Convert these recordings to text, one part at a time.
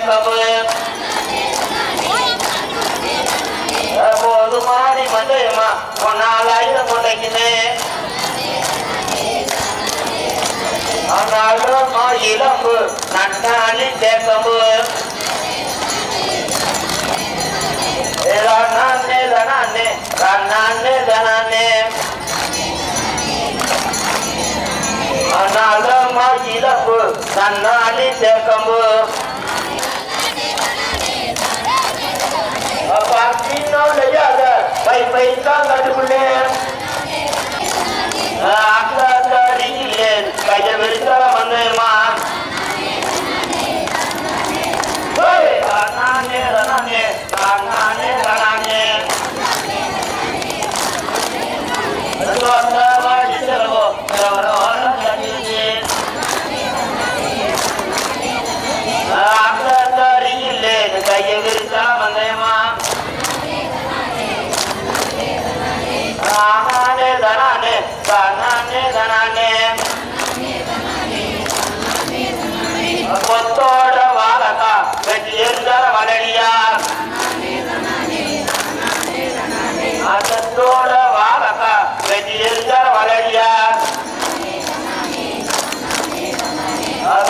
தேக்கமு போது மாறி மந்தையம்மா பொன்னாலாயிரம் கொண்டைக்குன்னு ஆனாலும் இளம்பு நன்னாளி தேக்கமு நானே தனானே தன்னானே தனானே ஆனாலும் இளம்பு நன்னாளி தேக்கமு பைத்தான் கட்டுக்குள்ளே கைய வெறிச்சால மந்தேமா நானே நானே நானே நானே கைய வெறிச்சால மந்தேமா நானே தனானே தனானே தனானே கொத்தோட வாழக்கா வெற்றி இருந்தார வளடியா அதோட வாழக்கா வெற்றி இருந்தார வளடியா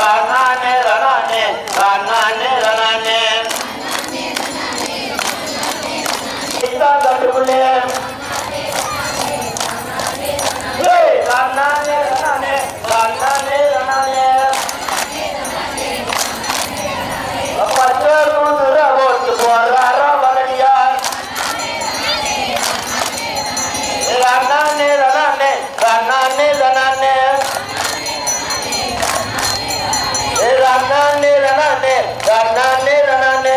தனானே தனானே தனானே தனானே கட்டுக்குள்ளே நானே நானே நானே நானே பச்சை கூந்துற ஓட்டு போறார வளடியா நானே நானே நானே நானே நானே நானே நானே நானே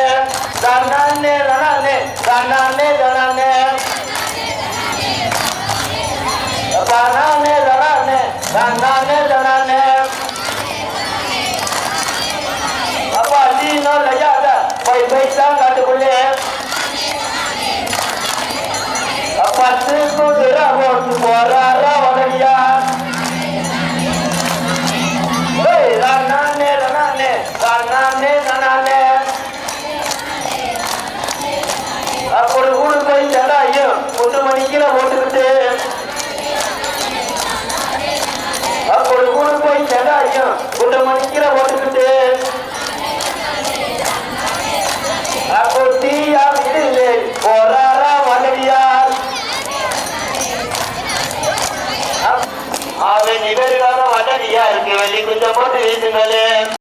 நானே நானே நானே நானே நானே அப்பா நீனோ லையாத பைத்தான் காட்டுக்குள்ளே அப்பா கூட்டுற ஓட்டு போறார வளடியா நானே நானே நானே நானே அப்படி ஊடு போய் ஜனாயும் 1 மணிக்கு ஓட்டுக்கிட்டு அப்படி ஊடு போய் ஜனாயும் 1 மணிக்கு ஓட்டுக்கிட்டு அப்போ தீயா விடுலே போறாரா வளடியா அவன் இவர்களான வளடியா இருக்கு வெள்ளி குஞ்சம் போட்டு வீசுங்களே